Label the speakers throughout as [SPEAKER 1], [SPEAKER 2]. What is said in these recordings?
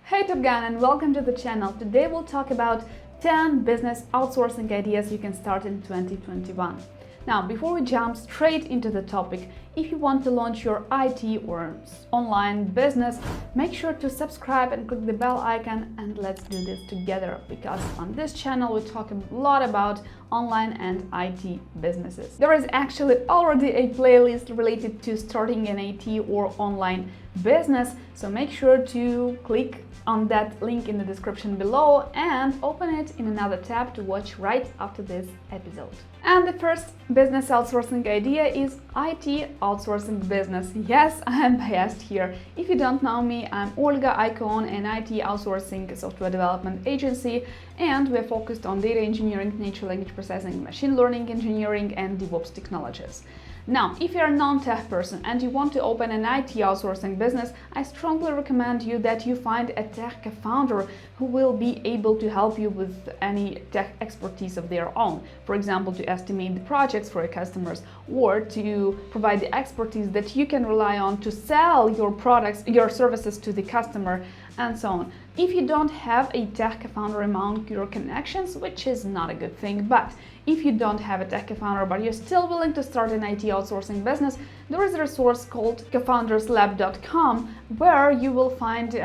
[SPEAKER 1] Hey Top Gun, and welcome to the channel. Today we'll talk about 10 business outsourcing ideas you can start in 2021. Now, before we jump straight into the topic, if you want to launch your IT or online business, make sure to subscribe and click the bell icon, and let's do this together, because on this channel we talk a lot about online and IT businesses. There is actually already a playlist related to starting an IT or online business, so make sure to click on that link in the description below and open it in another tab to watch right after this episode. And the first business outsourcing idea is IT outsourcing business. Yes, I am biased here. If you don't know me, I'm Olga. I own an IT outsourcing software development agency, and we're focused on data engineering, natural language processing, machine learning engineering, and DevOps technologies. Now, if you're a non-tech person and you want to open an IT outsourcing business, I strongly recommend you that you find a tech co-founder who will be able to help you with any tech expertise of their own. For example, to estimate the projects for your customers, or to provide the expertise that you can rely on to sell your products, your services to the customer, and so on. If you don't have a tech co-founder among your connections, which is not a good thing, but if you don't have a tech co-founder but you're still willing to start an IT outsourcing business, there is a resource called cofounderslab.com where you will find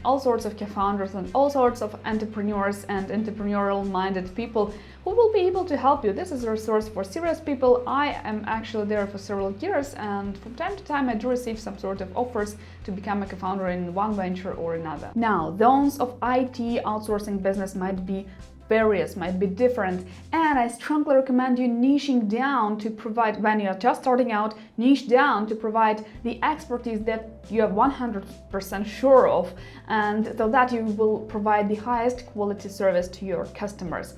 [SPEAKER 1] all sorts of co-founders and all sorts of entrepreneurs and entrepreneurial-minded people who will be able to help you. This is a resource for serious people. I am actually there for several years, and from time to time I do receive some sort of offers to become a co-founder in one venture or another. Now, those of IT outsourcing business might be various, might be different, and I strongly recommend you niching down to provide, when you're just starting out, niche down to provide the expertise that you are 100% sure of, and so that you will provide the highest quality service to your customers.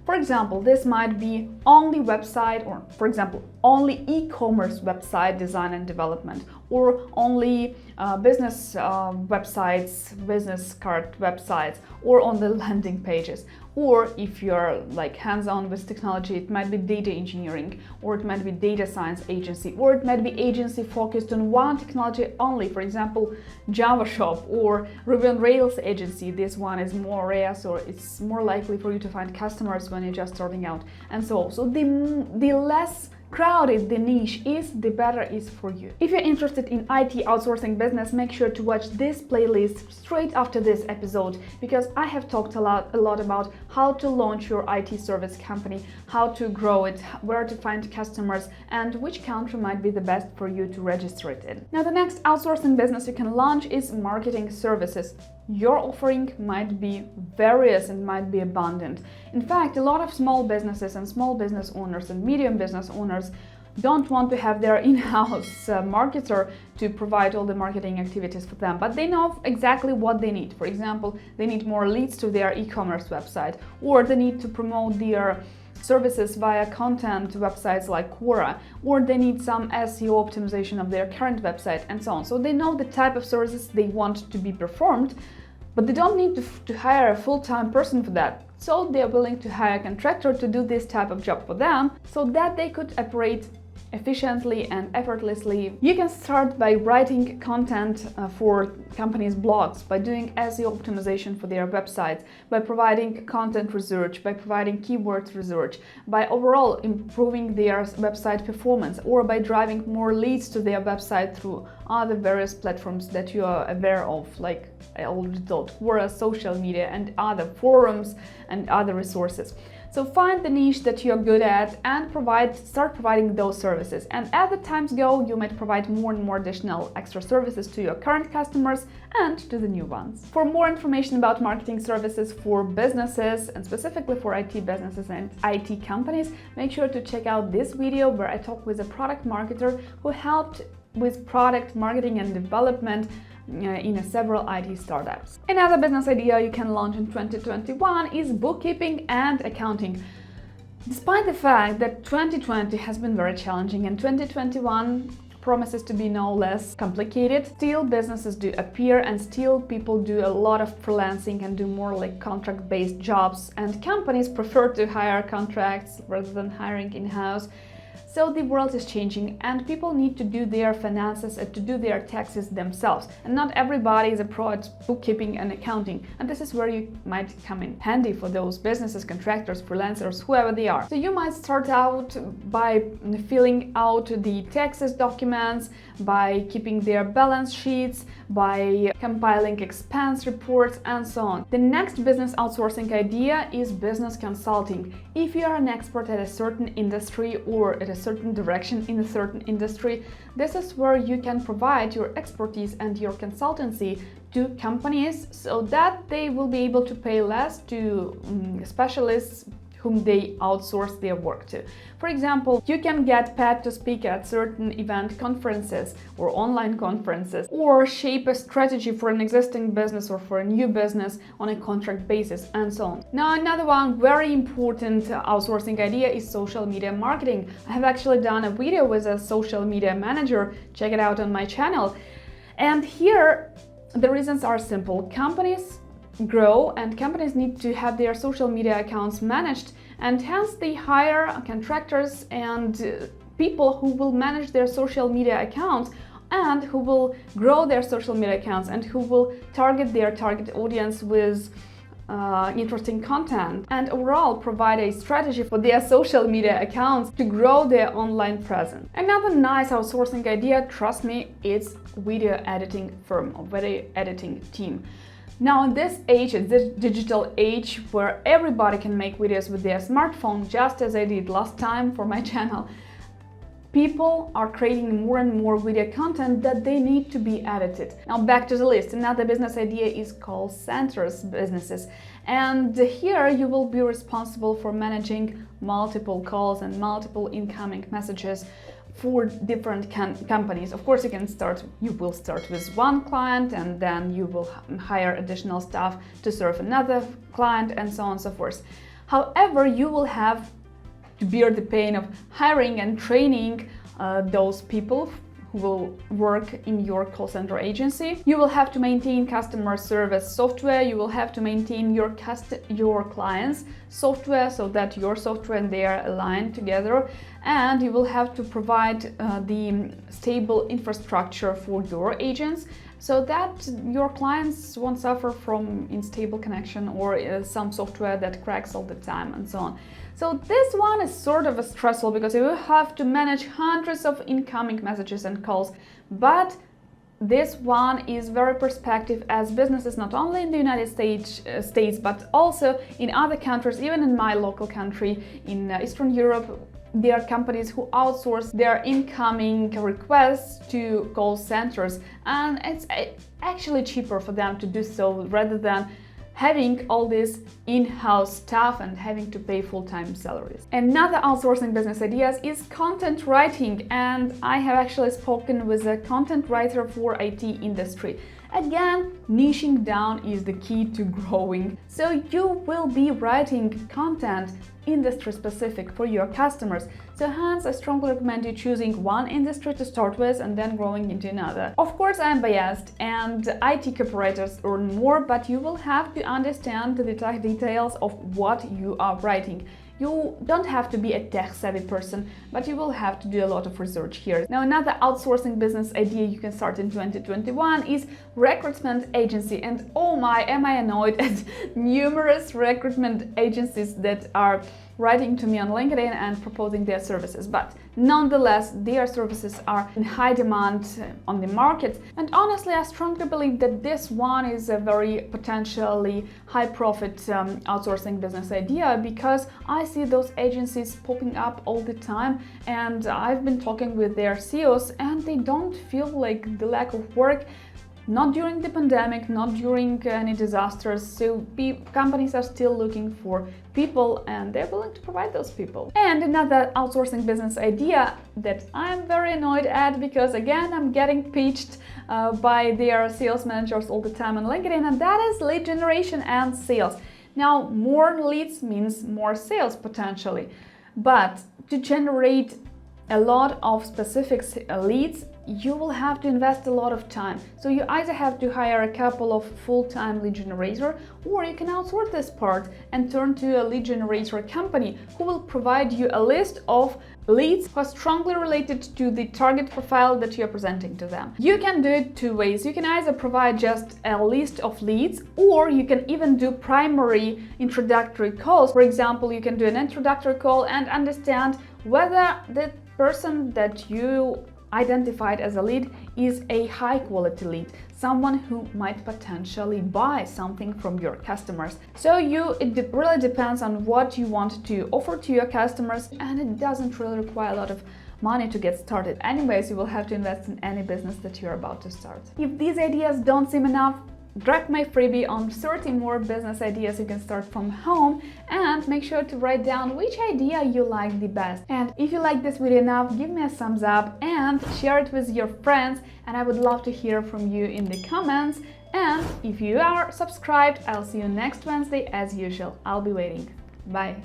[SPEAKER 1] For example, this might be only website, or for example, only e-commerce website design and development, or only business websites, business card websites, or on the landing pages. Or if you're like hands-on with technology, it might be data engineering, or it might be data science agency, or it might be agency focused on one technology only. For example, Java shop or Ruby on Rails agency. This one is more rare, so it's more likely for you to find customers when you're just starting out. And so the less crowded the niche is, the better it is for you. If you're interested in IT outsourcing business, make sure to watch this playlist straight after this episode, because I have talked a lot about how to launch your IT service company, how to grow it, where to find customers, and which country might be the best for you to register it in. Now, the next outsourcing business you can launch is marketing services. Your offering might be various and might be abundant. In fact, a lot of small businesses and small business owners and medium business owners don't want to have their in-house marketer to provide all the marketing activities for them, but they know exactly what they need. For example, they need more leads to their e-commerce website, or they need to promote their services via content websites like Quora, or they need some SEO optimization of their current website, and so on. So they know the type of services they want to be performed, but they don't need to hire a full-time person for that. So they are willing to hire a contractor to do this type of job for them, so that they could operate efficiently and effortlessly. You can start by writing content for companies' blogs, by doing SEO optimization for their websites, by providing content research, by providing keywords research, by overall improving their website performance, or by driving more leads to their website through other various platforms that you are aware of, like I already told, Quora, social media, and other forums and other resources. So find the niche that you're good at and start providing those services. And as the times go, you might provide more and more additional extra services to your current customers and to the new ones. For more information about marketing services for businesses, and specifically for IT businesses and IT companies, make sure to check out this video where I talk with a product marketer who helped with product marketing and development in several IT startups. Another business idea you can launch in 2021 is bookkeeping and accounting. Despite the fact that 2020 has been very challenging and 2021 promises to be no less complicated, still businesses do appear, and still people do a lot of freelancing and do more like contract-based jobs, and companies prefer to hire contracts rather than hiring in-house. So the world is changing and people need to do their finances and to do their taxes themselves. And not everybody is a pro at bookkeeping and accounting. And this is where you might come in handy for those businesses, contractors, freelancers, whoever they are. So you might start out by filling out the taxes documents, by keeping their balance sheets, by compiling expense reports, and so on. The next business outsourcing idea is business consulting. If you are an expert at a certain industry or at a certain direction in a certain industry, this is where you can provide your expertise and your consultancy to companies so that they will be able to pay less to specialists whom they outsource their work to. For example, you can get paid to speak at certain event conferences or online conferences, or shape a strategy for an existing business or for a new business on a contract basis, and so on. Now, another one very important outsourcing idea is social media marketing. I have actually done a video with a social media manager. Check it out on my channel. And here, the reasons are simple. Companies grow and companies need to have their social media accounts managed, and hence they hire contractors and people who will manage their social media accounts and who will grow their social media accounts and who will target their target audience with interesting content and overall provide a strategy for their social media accounts to grow their online presence. Another nice outsourcing idea, trust me, is video editing firm or video editing team. Now, in this age, in this digital age where everybody can make videos with their smartphone, just as I did last time for my channel, people are creating more and more video content that they need to be edited. Now, back to the list. Another business idea is call centers businesses. And here you will be responsible for managing multiple calls and multiple incoming messages for different companies. Of course, you will start with one client and then you will hire additional staff to serve another client and so on and so forth. However, you will have to bear the pain of hiring and training those people who will work in your call center agency. You will have to maintain customer service software. You will have to maintain your clients' software so that your software and they are aligned together. And you will have to provide the stable infrastructure for your agents so that your clients won't suffer from unstable connection or some software that cracks all the time and so on. So this one is sort of stressful because you will have to manage hundreds of incoming messages and calls, but this one is very perspective as businesses not only in the United States but also in other countries, even in my local country in Eastern Europe. There are companies who outsource their incoming requests to call centers, and it's actually cheaper for them to do so rather than having all this in-house staff and having to pay full-time salaries. Another outsourcing business ideas is content writing, and I have actually spoken with a content writer for IT industry. Again, niching down is the key to growing. So you will be writing content industry specific for your customers. So hence, I strongly recommend you choosing one industry to start with and then growing into another. Of course, I am biased and IT cooperators earn more, but you will have to understand the details of what you are writing. You don't have to be a tech-savvy person, but you will have to do a lot of research here. Now, another outsourcing business idea you can start in 2021 is recruitment agency. And oh my, am I annoyed at numerous recruitment agencies that are writing to me on LinkedIn and proposing their services. But nonetheless, their services are in high demand on the market. And honestly, I strongly believe that this one is a very potentially high profit outsourcing business idea, because I see those agencies popping up all the time, and I've been talking with their CEOs and they don't feel like the lack of work. Not during the pandemic, not during any disasters. So companies are still looking for people and they're willing to provide those people. And another outsourcing business idea that I'm very annoyed at, because again, I'm getting pitched by their sales managers all the time on LinkedIn, and that is lead generation and sales. Now, more leads means more sales potentially, but to generate a lot of specific leads, you will have to invest a lot of time. So you either have to hire a couple of full-time lead generator, or you can outsource this part and turn to a lead generator company who will provide you a list of leads who are strongly related to the target profile that you're presenting to them. You can do it two ways. You can either provide just a list of leads, or you can even do primary introductory calls. For example, you can do an introductory call and understand whether the person that you identified as a lead is a high quality lead, someone who might potentially buy something from your customers. So it really depends on what you want to offer to your customers, and it doesn't really require a lot of money to get started. Anyways, you will have to invest in any business that you're about to start. If these ideas don't seem enough, grab my freebie on 30 more business ideas you can start from home, and make sure to write down which idea you like the best. And if you like this video enough, give me a thumbs up and share it with your friends, and I would love to hear from you in the comments. And if you are subscribed, I'll see you next Wednesday as usual. I'll be waiting. Bye.